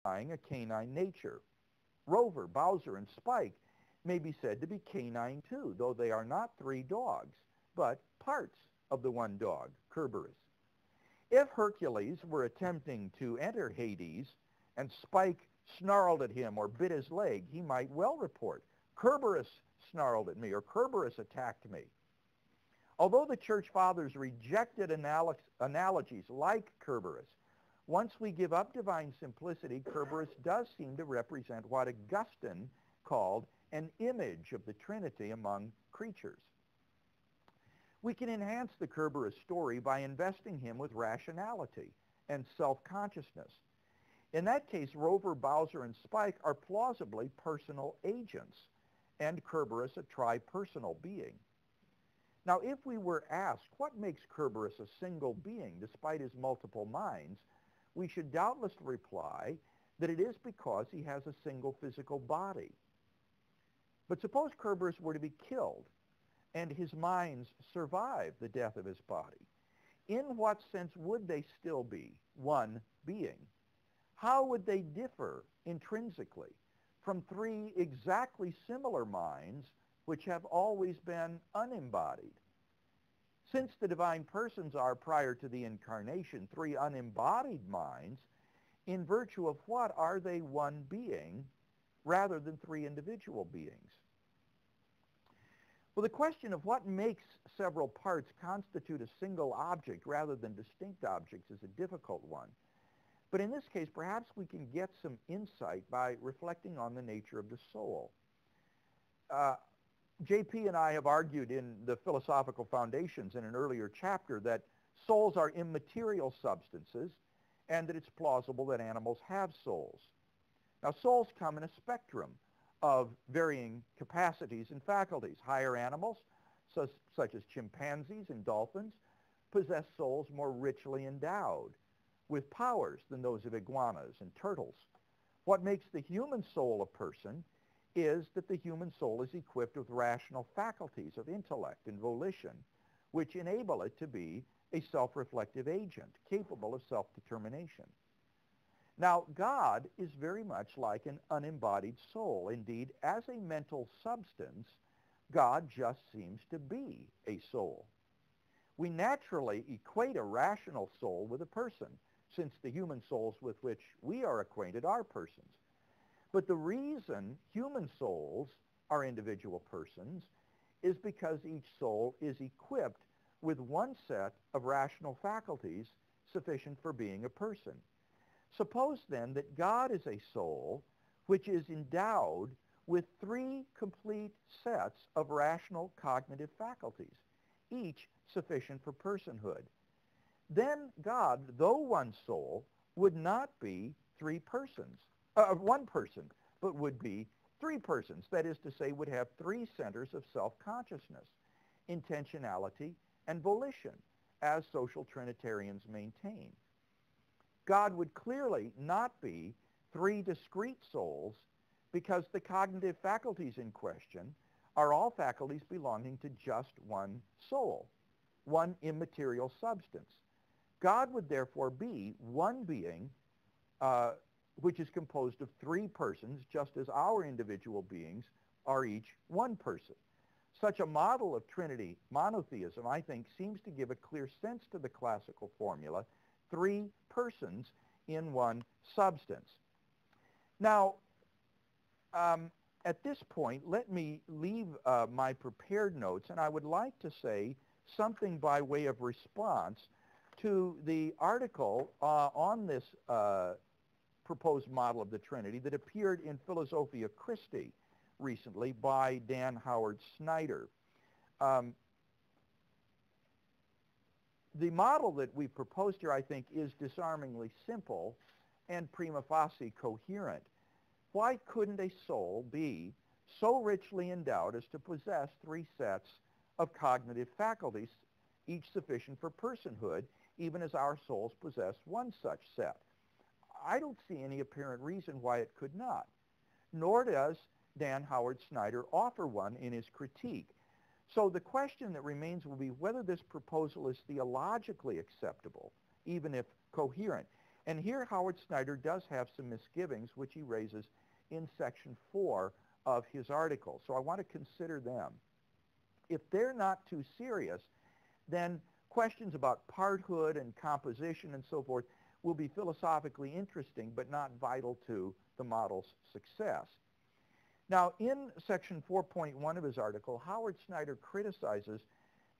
a canine nature. Rover, Bowser, and Spike may be said to be canine too, though they are not three dogs, but parts of the one dog, Kerberos. If Hercules were attempting to enter Hades and Spike snarled at him or bit his leg, he might well report, Kerberos snarled at me or Kerberos attacked me. Although the church fathers rejected analogies like Kerberos, once we give up divine simplicity, Kerberos does seem to represent what Augustine called an image of the Trinity among creatures. We can enhance the Kerberos story by investing him with rationality and self-consciousness. In that case, Rover, Bowser, and Spike are plausibly personal agents, and Kerberos a tri-personal being. Now, if we were asked what makes Kerberos a single being despite his multiple minds, we should doubtless reply that it is because he has a single physical body. But suppose Kerberos were to be killed and his minds survive the death of his body. In what sense would they still be one being? How would they differ intrinsically from three exactly similar minds which have always been unembodied? Since the divine persons are, prior to the incarnation, three unembodied minds, in virtue of what are they one being rather than three individual beings? Well, the question of what makes several parts constitute a single object rather than distinct objects is a difficult one. But in this case, perhaps we can get some insight by reflecting on the nature of the soul. J.P. and I have argued in the Philosophical Foundations in an earlier chapter that souls are immaterial substances and that it's plausible that animals have souls. Now, souls come in a spectrum of varying capacities and faculties. Higher animals, such as chimpanzees and dolphins, possess souls more richly endowed with powers than those of iguanas and turtles. What makes the human soul a person is that the human soul is equipped with rational faculties of intellect and volition, which enable it to be a self-reflective agent, capable of self-determination. Now, God is very much like an unembodied soul. Indeed, as a mental substance, God just seems to be a soul. We naturally equate a rational soul with a person, since the human souls with which we are acquainted are persons. But the reason human souls are individual persons is because each soul is equipped with one set of rational faculties sufficient for being a person. Suppose then that God is a soul which is endowed with three complete sets of rational cognitive faculties, each sufficient for personhood. Then God, though one soul, would not be one person, but would be three persons. That is to say, would have three centers of self-consciousness, intentionality, and volition, as social Trinitarians maintain. God would clearly not be three discrete souls because the cognitive faculties in question are all faculties belonging to just one soul, one immaterial substance. God would therefore be one being which is composed of three persons, just as our individual beings are each one person. Such a model of Trinity monotheism, I think, seems to give a clear sense to the classical formula, three persons in one substance. Now, at this point, let me leave my prepared notes, and I would like to say something by way of response to the article on this proposed model of the Trinity that appeared in Philosophia Christi recently by Dan Howard Snyder. The model that we proposed here, I think, is disarmingly simple and prima facie coherent. Why couldn't a soul be so richly endowed as to possess three sets of cognitive faculties, each sufficient for personhood, even as our souls possess one such set? I don't see any apparent reason why it could not, nor does Dan Howard Snyder offer one in his critique. So the question that remains will be whether this proposal is theologically acceptable, even if coherent. And here Howard Snyder does have some misgivings, which he raises in section 4 of his article. So I want to consider them. If they're not too serious, then questions about parthood and composition and so forth will be philosophically interesting, but not vital to the model's success. Now, in section 4.1 of his article, Howard Snyder criticizes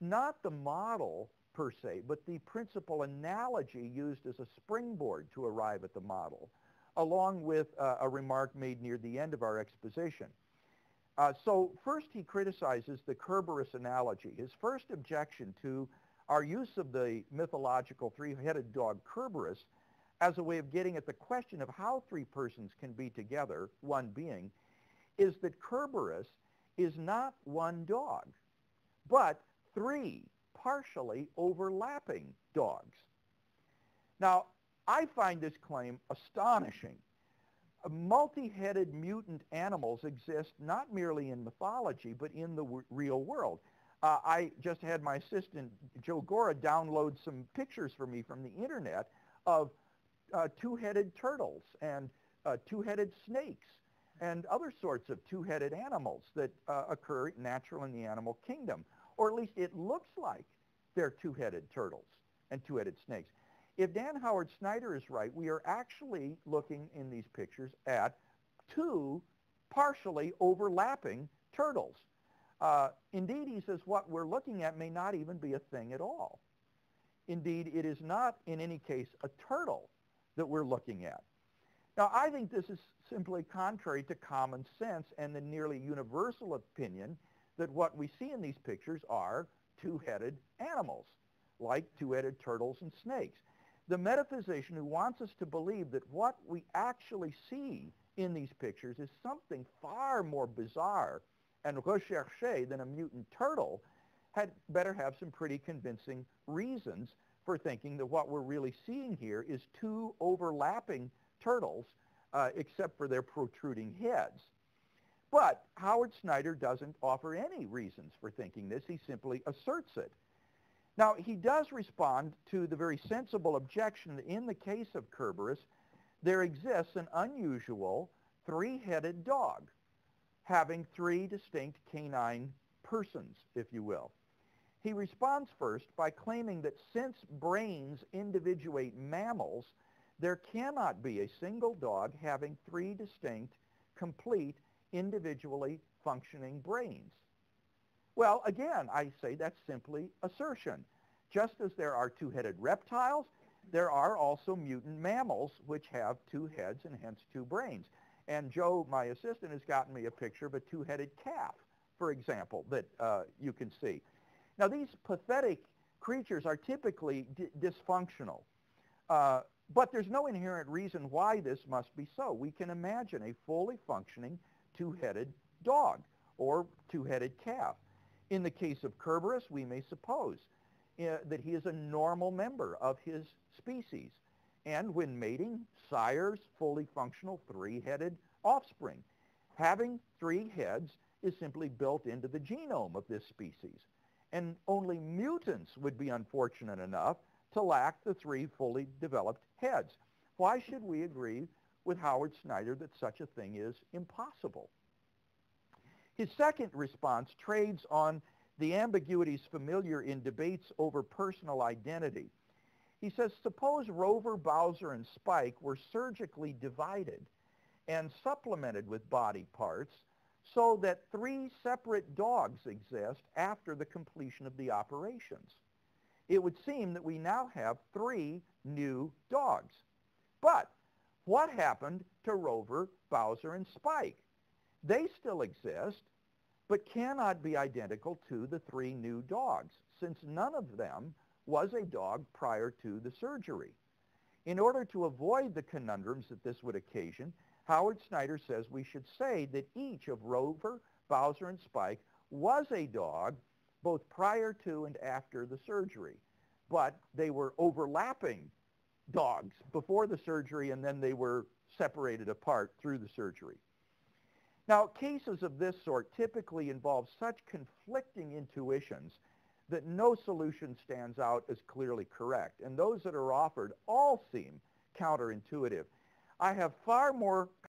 not the model per se, but the principal analogy used as a springboard to arrive at the model, along with a remark made near the end of our exposition. So first he criticizes the Kerberos analogy. His first objection to our use of the mythological three-headed dog Kerberos as a way of getting at the question of how three persons can be together, one being, is that Kerberos is not one dog, but three partially overlapping dogs. Now, I find this claim astonishing. Multi-headed mutant animals exist not merely in mythology, but in the real world. I just had my assistant, Joe Gora, download some pictures for me from the internet of two-headed turtles and two-headed snakes and other sorts of two-headed animals that occur natural in the animal kingdom. Or at least it looks like they're two-headed turtles and two-headed snakes. If Dan Howard Snyder is right, we are actually looking in these pictures at two partially overlapping turtles. Indeed, he says what we're looking at may not even be a thing at all. Indeed, it is not, in any case, a turtle that we're looking at. Now, I think this is simply contrary to common sense and the nearly universal opinion that what we see in these pictures are two-headed animals, like two-headed turtles and snakes. The metaphysician who wants us to believe that what we actually see in these pictures is something far more bizarre and recherché than a mutant turtle had better have some pretty convincing reasons for thinking that what we're really seeing here is two overlapping turtles, except for their protruding heads. But Howard Snyder doesn't offer any reasons for thinking this. He simply asserts it. Now, he does respond to the very sensible objection that in the case of Kerberos, there exists an unusual three-headed dog having three distinct canine persons, if you will. He responds first by claiming that since brains individuate mammals, there cannot be a single dog having three distinct, complete, individually functioning brains. Well, again, I say that's simply assertion. Just as there are two-headed reptiles, there are also mutant mammals which have two heads and hence two brains. And Joe, my assistant, has gotten me a picture of a two-headed calf, for example, that you can see. Now, these pathetic creatures are typically dysfunctional, but there's no inherent reason why this must be so. We can imagine a fully functioning two-headed dog or two-headed calf. In the case of Kerberos, we may suppose that he is a normal member of his species, and when mating, sires fully functional three-headed offspring. Having three heads is simply built into the genome of this species, and only mutants would be unfortunate enough to lack the three fully developed heads. Why should we agree with Howard Snyder that such a thing is impossible? His second response trades on the ambiguities familiar in debates over personal identity. He says, suppose Rover, Bowser, and Spike were surgically divided and supplemented with body parts so that three separate dogs exist after the completion of the operations. It would seem that we now have three new dogs. But what happened to Rover, Bowser, and Spike? They still exist, but cannot be identical to the three new dogs, since none of them was a dog prior to the surgery. In order to avoid the conundrums that this would occasion, Howard Snyder says we should say that each of Rover, Bowser, and Spike was a dog both prior to and after the surgery, but they were overlapping dogs before the surgery, and then they were separated apart through the surgery. Now, cases of this sort typically involve such conflicting intuitions that no solution stands out as clearly correct, and those that are offered all seem counterintuitive. I have far more